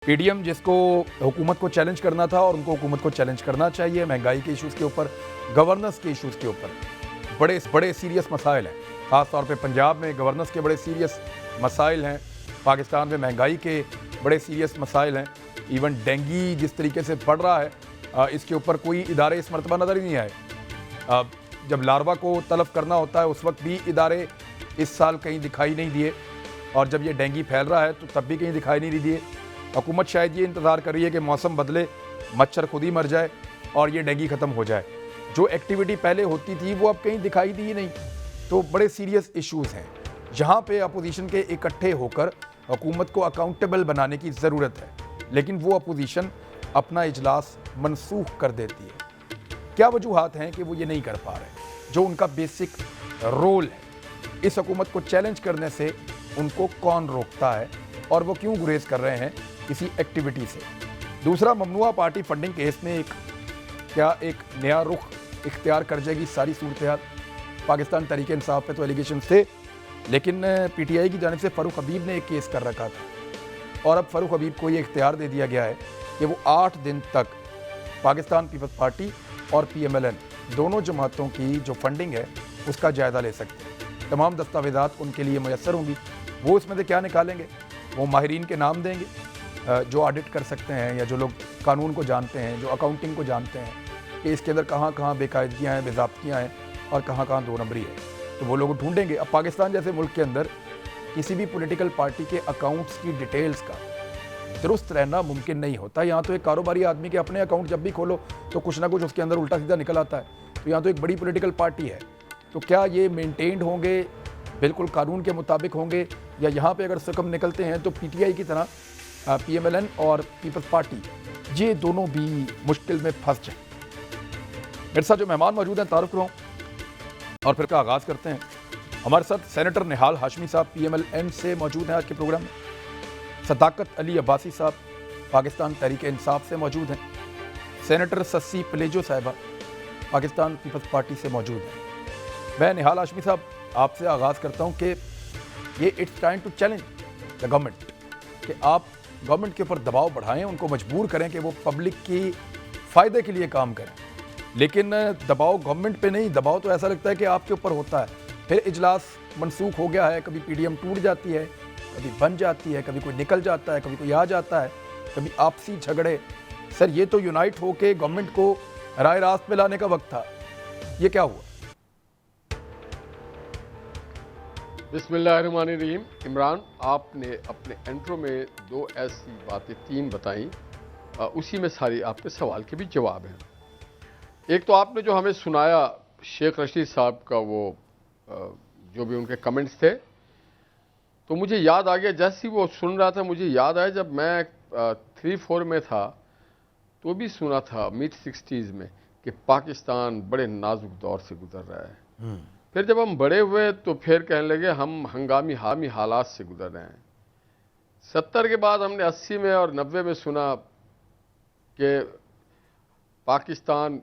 P D M جس کو حکومت کو چیلنج کرنا تھا اور ان کو حکومت کو چیلنج کرنا چاہیے، مہنگائی کے ایشوز کے اوپر، گورننس کے ایشوز کے اوپر بڑے سیریس مسائل ہیں، خاص طور پہ پنجاب میں گورننس کے بڑے سیریس مسائل ہیں، پاکستان میں مہنگائی کے بڑے سیریس مسائل ہیں، ایون ڈینگی جس طریقے سے بڑھ رہا ہے اس کے اوپر کوئی ادارے اس مرتبہ نظر ہی نہیں آئے۔ جب لاروا کو تلف کرنا ہوتا ہے اس وقت بھی ادارے اس سال کہیں دکھائی نہیں دیے، اور جب یہ ڈینگی پھیل رہا ہے تو تب بھی کہیں دکھائی نہیں دیے۔ حکومت شاید یہ انتظار کر رہی ہے کہ موسم بدلے، مچھر خود ہی مر جائے اور یہ ڈینگی ختم ہو جائے۔ جو ایکٹیویٹی پہلے ہوتی تھی وہ اب کہیں دکھائی دی نہیں۔ تو بڑے سیریس ایشوز ہیں جہاں پہ اپوزیشن کے اکٹھے ہو کر حکومت کو اکاؤنٹیبل بنانے کی ضرورت ہے، لیکن وہ اپوزیشن اپنا اجلاس منسوخ کر دیتی ہے۔ کیا وجوہات ہیں کہ وہ یہ نہیں کر پا رہے؟ جو ان کا بیسک رول ہے، اس حکومت کو چیلنج کرنے سے ان کو کون روکتا ہے اور وہ کیوں گریز کر رہے ہیں کسی ایکٹیویٹی سے؟ دوسرا، ممنوعہ پارٹی فنڈنگ کیس میں ایک نیا رخ اختیار کر جائے گی ساری صورتحال؟ پاکستان تحریک انصاف پہ تو ایلیگیشنز تھے، لیکن پی ٹی آئی کی جانب سے فاروق حبیب نے ایک کیس کر رکھا تھا، اور اب فاروق حبیب کو یہ اختیار دے دیا گیا ہے کہ وہ 8 دن تک پاکستان پیپلز پارٹی اور پی ایم ایل این دونوں جماعتوں کی جو فنڈنگ ہے اس کا جائزہ لے سکتے ہیں۔ تمام دستاویزات ان کے لیے میسر ہوں گی۔ وہ اس میں سے کیا نکالیں گے؟ وہ ماہرین کے نام دیں گے جو آڈٹ کر سکتے ہیں، یا جو لوگ قانون کو جانتے ہیں، جو اکاؤنٹنگ کو جانتے ہیں کہ اس کے اندر کہاں کہاں بے قاعدگیاں ہیں، بے ضابطگیاں ہیں اور کہاں کہاں دو نمبری ہے، تو وہ لوگ ڈھونڈیں گے۔ اب پاکستان جیسے ملک کے اندر کسی بھی پولیٹیکل پارٹی کے اکاؤنٹس کی ڈیٹیلز کا درست رہنا ممکن نہیں ہوتا۔ یہاں تو ایک کاروباری آدمی کے اپنے اکاؤنٹ جب بھی کھولو تو کچھ نہ کچھ اس کے اندر الٹا سیدھا نکل آتا ہے، تو یہاں تو ایک بڑی پولیٹیکل پارٹی ہے، تو کیا یہ مینٹینڈ ہوں گے، بالکل قانون کے مطابق ہوں گے، یا یہاں پہ اگر سکم نکلتے ہیں تو پی ٹی آئی کی طرح پی ایم ایل این اور پیپلز پارٹی یہ دونوں بھی مشکل میں پھنس جائیں؟ میرے ساتھ جو مہمان موجود ہیں تعارف کراؤں اور پھر کا آغاز کرتے ہیں۔ ہمارے ساتھ سینیٹر نہال ہاشمی صاحب پی ایم ایل این سے موجود ہیں آج کے پروگرام میں، صداقت علی عباسی صاحب پاکستان تحریک انصاف سے موجود ہیں، سینیٹر سسی پلیجو صاحبہ پاکستان پیپلز پارٹی سے موجود ہیں۔ میں نہال ہاشمی صاحب آپ سے آغاز کرتا ہوں کہ یہ it's time to challenge the government, کہ آپ گورنمنٹ کے اوپر دباؤ بڑھائیں، ان کو مجبور کریں کہ وہ پبلک کی فائدے کے لیے کام کریں، لیکن دباؤ گورنمنٹ پہ نہیں، دباؤ تو ایسا لگتا ہے کہ آپ کے اوپر ہوتا ہے۔ پھر اجلاس منسوخ ہو گیا ہے، کبھی پی ڈی ایم ٹوٹ جاتی ہے، کبھی بن جاتی ہے، کبھی کوئی نکل جاتا ہے، کبھی کوئی آ جاتا ہے، کبھی آپسی جھگڑے۔ سر یہ تو یونائٹ ہو کے گورنمنٹ کو راہ راست پہ لانے کا وقت تھا، یہ کیا ہوا؟ بسم اللہ الرحمن الرحیم۔ عمران، آپ نے اپنے انٹرو میں 2 ایسی باتیں 3 بتائیں، اسی میں ساری آپ کے سوال کے بھی جواب ہیں۔ ایک تو آپ نے جو ہمیں سنایا شیخ رشید صاحب کا وہ جو بھی ان کے کمنٹس تھے، تو مجھے یاد آ گیا، جیسے وہ سن رہا تھا مجھے یاد آیا جب میں 3-4 میں تھا تو بھی سنا تھا میڈ 60s میں کہ پاکستان بڑے نازک دور سے گزر رہا ہے۔ پھر جب ہم بڑے ہوئے تو پھر کہنے لگے ہم ہنگامی حالات سے گزر رہے ہیں۔ 70 کے بعد ہم نے 80 میں اور 90 میں سنا کہ پاکستان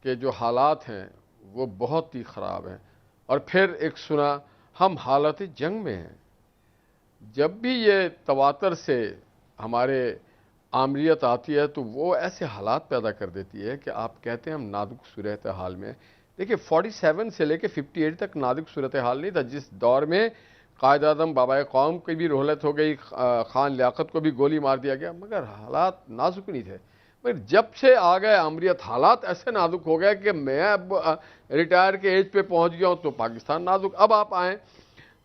کے جو حالات ہیں وہ بہت ہی خراب ہیں، اور پھر ایک سنا ہم حالت جنگ میں ہیں۔ جب بھی یہ تواتر سے ہمارے آمریت آتی ہے تو وہ ایسے حالات پیدا کر دیتی ہے کہ آپ کہتے ہیں ہم نازک صورتحال میں۔ دیکھیں 47 سے لے کے 58 تک نازک صورتحال نہیں تھا، جس دور میں قائد اعظم بابائے قوم کی بھی رحلت ہو گئی، خان لیاقت کو بھی گولی مار دیا گیا، مگر حالات نازک نہیں تھے۔ مگر جب سے آ گئے آمریت، حالات ایسے نازک ہو گئے کہ میں اب ریٹائر کے ایج پہ پہنچ گیا ہوں تو پاکستان نازک۔ اب آپ آئیں،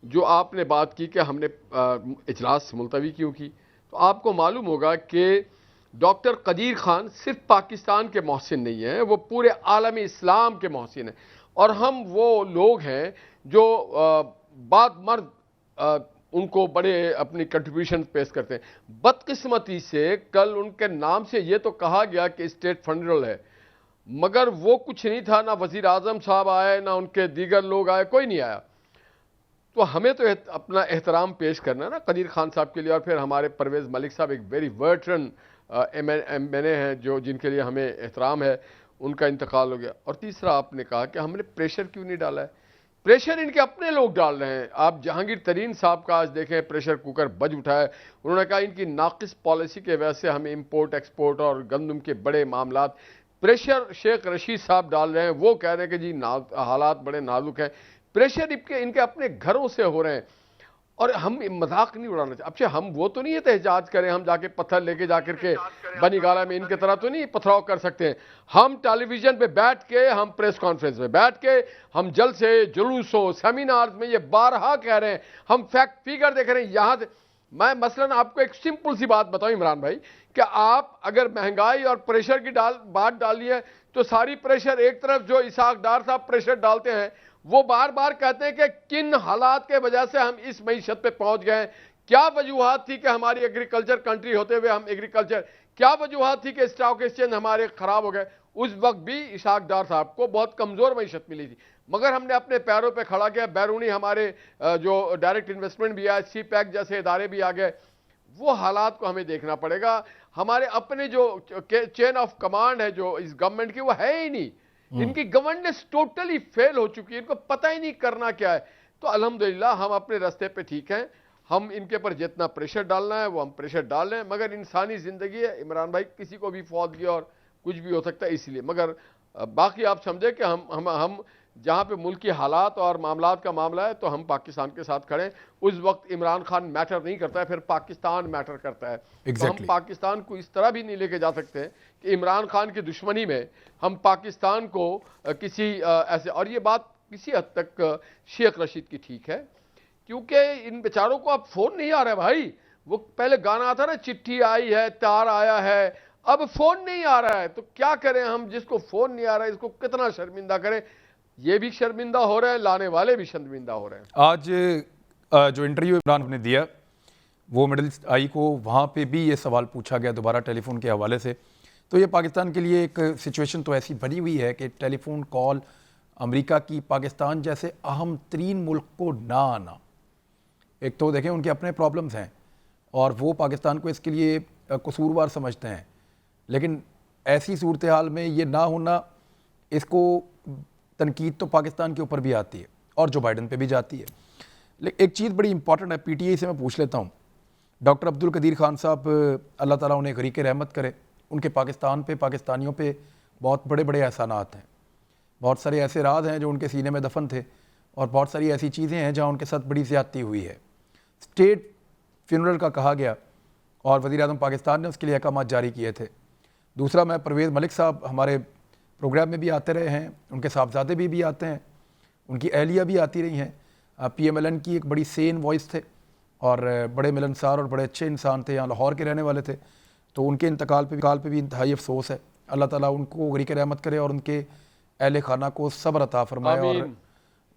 جو آپ نے بات کی کہ ہم نے اجلاس ملتوی کیوں کی، تو آپ کو معلوم ہوگا کہ ڈاکٹر قدیر خان صرف پاکستان کے محسن نہیں ہیں، وہ پورے عالم اسلام کے محسن ہیں، اور ہم وہ لوگ ہیں جو بعد مرد ان کو بڑے اپنی کنٹریبیوشن پیش کرتے ہیں۔ بدقسمتی سے کل ان کے نام سے یہ تو کہا گیا کہ اسٹیٹ فنڈرل ہے، مگر وہ کچھ نہیں تھا، نہ وزیر اعظم صاحب آئے، نہ ان کے دیگر لوگ آئے، کوئی نہیں آیا۔ تو ہمیں تو اپنا احترام پیش کرنا ہے نا قدیر خان صاحب کے لیے، اور پھر ہمارے پرویز ملک صاحب ایک ویری ویٹرن ایم این اے ہیں جن کے لیے ہمیں احترام ہے، ان کا انتقال ہو گیا۔ اور تیسرا آپ نے کہا کہ ہم نے پریشر کیوں نہیں ڈالا ہے۔ प्रेशर इनके अपने लोग डाल रहे हैं। आप जहांगीर तरीन साहब का आज देखें, प्रेशर कुकर बज उठा है। उन्होंने कहा इनकी नाकिस पॉलिसी के वजह से हमें इंपोर्ट एक्सपोर्ट और गंदम के बड़े मामलात, प्रेशर शेख रशीद साहब डाल रहे हैं। वो कह रहे हैं कि जी हालात बड़े नाजुक हैं। प्रेशर इनके अपने घरों से हो रहे हैं और हम मजाक नहीं उड़ाना चाहिए। अच्छा, हम वो तो नहीं है एहतजाज करें, हम जाके पत्थर लेके जाकर के बनी गाला में इनके तरह तो नहीं पथराव कर सकते हैं। हम टेलीविजन पे बैठ के, हम प्रेस कॉन्फ्रेंस में बैठ के, हम जलसे जुलूसों सेमिनार में ये बारहा कह रहे हैं, हम फैक्ट फिगर देख रहे हैं। यहाँ से मैं मसलन आपको एक सिंपल सी बात बताऊं इमरान भाई, कि आप अगर महंगाई और प्रेशर की बात डाली है तो सारी प्रेशर एक तरफ जो इसाक डार साहब प्रेशर डालते हैं, वो बार बार कहते हैं कि किन हालात के वजह से हम इस मईशत पे पहुंच गए, क्या वजूहात थी कि हमारी एग्रीकल्चर कंट्री होते हुए हम एग्रीकल्चर, क्या वजूहात थी कि स्टॉक एक्सचेंज हमारे खराब हो गए। उस वक्त भी इसाक डार साहब को बहुत कमजोर मईशत मिली थी, मगर हमने अपने पैरों पे खड़ा किया। बैरूनी हमारे जो डायरेक्ट इन्वेस्टमेंट भी आया, सी पैक जैसे इदारे भी आ गए। वो हालात को हमें देखना पड़ेगा। हमारे अपने जो चेन ऑफ कमांड है जो इस गवर्नमेंट की, वो है ही नहीं। इनकी गवर्नेंस टोटली फेल हो चुकी है, इनको पता ही नहीं करना क्या है। तो अल्हम्दुलिल्लाह हम अपने रास्ते पे ठीक हैं। हम इनके पर जितना प्रेशर डालना है वो हम प्रेशर डाल रहे हैं, मगर इंसानी जिंदगी है इमरान भाई, किसी को भी फौतगी और कुछ भी हो सकता है, इसलिए। मगर बाकी आप समझे कि हम जहां पे मुल्क की हालात और मामलात का मामला है तो हम पाकिस्तान के साथ खड़े हैं। उस वक्त इमरान खान मैटर नहीं करता है, फिर पाकिस्तान मैटर करता है। तो हम पाकिस्तान को इस तरह भी नहीं लेके जा सकते कि इमरान खान की दुश्मनी में हम पाकिस्तान को किसी ऐसे, और ये बात किसी हद तक शेख रशीद की ठीक है, क्योंकि इन बेचारों को अब फोन नहीं आ रहा है भाई। वो पहले गाना आता ना, चिट्ठी आई है तार आया है, अब फोन नहीं आ रहा है। तो क्या करें हम, जिसको फोन नहीं आ रहा है इसको कितना शर्मिंदा करें। ये भी शर्मिंदा हो रहे हैं, लाने वाले भी शर्मिंदा हो रहे हैं। आज जो इंटरव्यू इमरान ने दिया वो मिडिल ईस्ट आई को, वहाँ पे भी ये सवाल पूछा गया दोबारा टेलीफोन के हवाले से। तो ये पाकिस्तान के लिए एक सिचुएशन तो ऐसी बनी हुई है कि टेलीफोन कॉल अमेरिका की पाकिस्तान जैसे अहम तरीन मुल्क को ना आना, एक तो देखें उनके अपने प्रॉब्लम्स हैं और वो पाकिस्तान को इसके लिए कसूरवार समझते हैं, लेकिन ऐसी सूरत हाल में ये ना होना, इसको तनकीद तो पाकिस्तान के ऊपर भी आती है और जो बाइडन पे भी जाती है। लेकिन एक चीज़ बड़ी इंपॉर्टेंट है, पीटीआई से मैं पूछ लेता हूँ, डॉक्टर अब्दुल कदीर खान साहब, अल्लाह ताला उन्हें गरीक रहमत करे, उनके पाकिस्तान पे, पाकिस्तानियों पे बहुत बड़े बड़े एहसानात हैं, बहुत सारे ऐसे राज हैं जो उनके सीने में दफन थे और बहुत सारी ऐसी चीज़ें हैं जहाँ उनके साथ बड़ी ज़्यादती हुई है। स्टेट फ्यूनरल का कहा गया और वज़ीर आज़म पाकिस्तान ने उसके लिए अहकाम जारी किए थे। दूसरा, मैं परवेज़ मलिक साहब हमारे प्रोग्राम में भी आते रहे हैं, उनके साहबजादे भी आते हैं, उनकी अहलिया भी आती रही हैं। PMLN की एक बड़ी सेन वॉइस थे और बड़े मिलनसार और बड़े अच्छे इंसान थे, यहाँ लाहौर के रहने वाले थे। तो उनके इंतकाल पे भी इंतहाई अफसोस है। अल्लाह ताला उनको गरीक रहमत करे और उनके अहल खाना को सब्र अता फरमाए और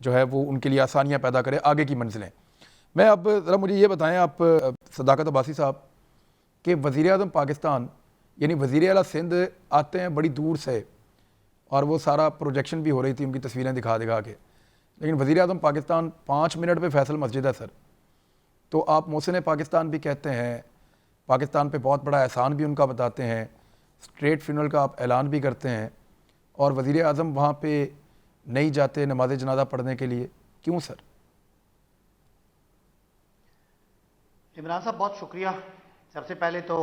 जो है वो उनके लिए आसानियाँ पैदा करे आगे की मंजिलें। मैं अब ज़रा मुझे ये बताएं आप सदाकत अब्बासी साहब, कि वज़ीर आज़म पाकिस्तान यानी वज़ीर आला सिंध आते हैं बड़ी दूर से और वो सारा प्रोजेक्शन भी हो रही थी उनकी तस्वीरें दिखा के, लेकिन वज़ीर आज़म पाकिस्तान 5 मिनट पे फैसल मस्जिद है सर। तो आप मोहसिन पाकिस्तान भी कहते हैं, पाकिस्तान पे बहुत बड़ा एहसान भी उनका बताते हैं, स्टेट फ्यूनरल का आप ऐलान भी करते हैं और वज़ीर आज़म वहाँ पे नहीं जाते नमाज जनाजा पढ़ने के लिए, क्यों सर? इमरान साहब बहुत शुक्रिया। सबसे पहले तो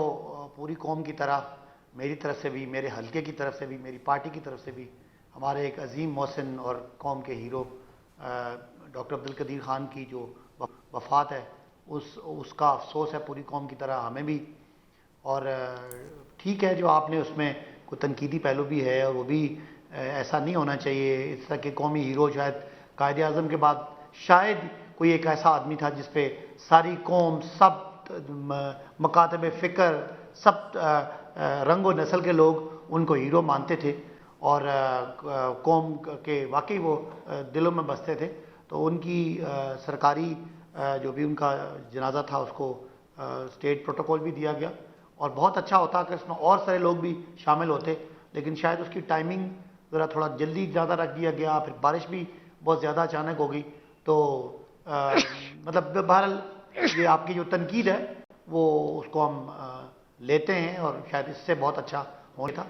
पूरी कौम की तरह मेरी तरफ से भी, मेरे हल्के की तरफ से भी, मेरी पार्टी की तरफ से भी हमारे एक अजीम मोहसिन और कौम के हीरो डॉक्टर अब्दुल कदीर खान की जो वफ़ात है उसका अफसोस है पूरी कौम की तरह हमें भी। और ठीक है जो आपने उसमें कोई तनकीदी पहलू भी है और वो भी ऐसा नहीं होना चाहिए। इस तरह के कौमी हीरो शायद कायद आज़म के बाद शायद कोई एक ऐसा आदमी था जिस पे सारी कौम, सब मकातब फ़िक्र, सब रंग और नस्ल के लोग उनको हीरो मानते थे और कौम के वाकई वो दिलों में बसते थे। तो उनकी सरकारी जो भी उनका जनाजा था उसको स्टेट प्रोटोकॉल भी दिया गया और बहुत अच्छा होता कि इसमें और सारे लोग भी शामिल होते, लेकिन शायद उसकी टाइमिंग ज़रा थोड़ा जल्दी ज़्यादा रख दिया गया, फिर बारिश भी बहुत ज़्यादा अचानक हो गई। तो मतलब बहरहाल ये आपकी जो तनकीद है वो उसको हम लेते हैं और शायद इससे बहुत अच्छा होना था।